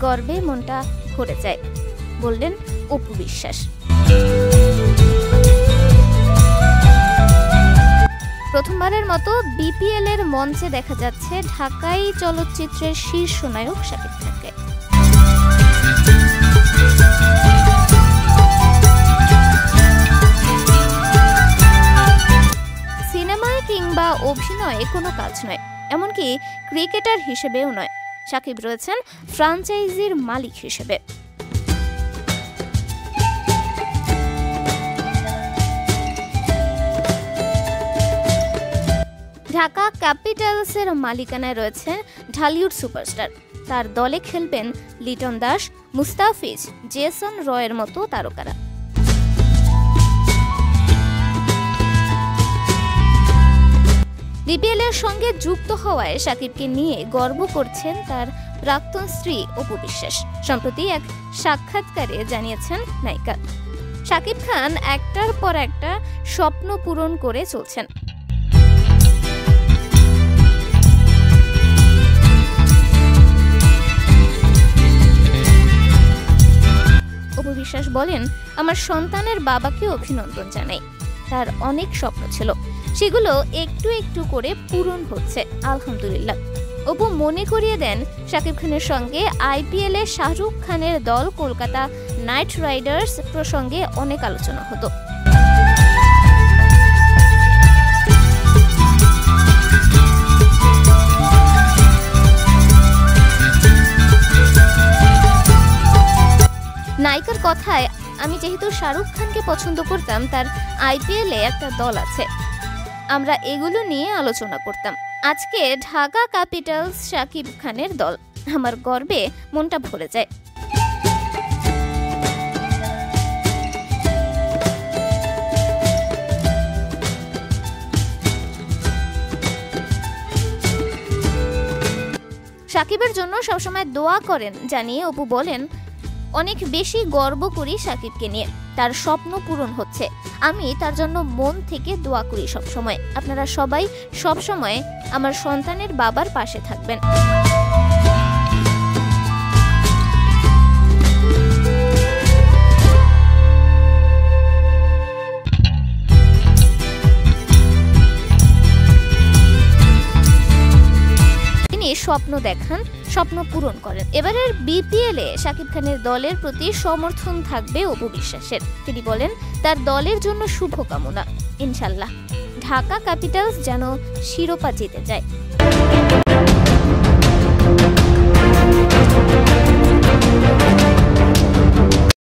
গর্বে মনটা ভরে যায়, বললেন অপু বিশ্বাস। প্রথমবারের মতো বিপিএল এর মঞ্চে দেখা যাচ্ছে ঢাকাই চলচ্চিত্রের শীর্ষ নায়ক শাকিব খানকে। সিনেমায় কিংবা অভিনয়ে কোনো কাজ নয়, এমনকি ক্রিকেটার হিসেবেও নয়, শাকিব রয়েছেন ফ্র্যাঞ্চাইজির মালিক হিসেবে। ঢাকা ক্যাপিটালসের মালিকানায় রয়েছে ঢালিউড সুপারস্টার। তার দলে খেলবেন লিটন দাস, মুস্তাফিজ, জেসন রয়ের মতো তারকারা। বিপিএল এর সঙ্গে যুক্ত হওয়ায় শাকিবকে নিয়ে গর্ব করছেন তার প্রাক্তন স্ত্রী অপু বিশ্বাস। সম্প্রতি এক সাক্ষাৎকারে জানিয়েছেন নায়িকা, শাকিব খান একটার পর একটা স্বপ্ন পূরণ করে চলছেন। অপু বিশ্বাস বলেন, আমার সন্তানের বাবাকে অভিনন্দন জানাই। তার অনেক স্বপ্ন ছিল, সেগুলো একটু একটু করে পূরণ হচ্ছে, আলহামদুলিল্লাহ। অপু মনে করিয়ে দেন, শাকিব খানের সঙ্গে আইপিএল এ শাহরুখ খানের দল কলকাতা নাইট রাইডার্স প্রসঙ্গে অনেক আলোচনা হতো। নায়িকার কথায়, আমি যেহেতু শাহরুখ খানকে পছন্দ করতাম, তার আইপিএল এ একটা দল আছে, আমরা এগুলো নিয়ে আলোচনা করতাম। আজকে ঢাকা ক্যাপিটালস শাকিব খানের দল, আমার গর্বে মনটা ভরে যায়। শাকিবের জন্য সবসময় দোয়া করেন জানিয়ে অপু বলেন, অনেক বেশি গর্ব করি শাকিবকে নিয়ে, তার স্বপ্ন পূরণ হচ্ছে, আমি তার জন্য মন থেকে দোয়া করি সবসময়। আপনারা সবাই সবসময় আমার সন্তানের বাবার পাশে থাকবেন। তিনি স্বপ্ন দেখান, স্বপ্ন পূরণ করেন। এবারের বিপিএল এ শাকিব খানের দলের প্রতি সমর্থন থাকবে অপু বিশ্বাসের। তিনি বলেন, তার দলের জন্য শুভকামনা, ইনশাল্লাহ ঢাকা ক্যাপিটালস যেন শিরোপা জিতে যায়।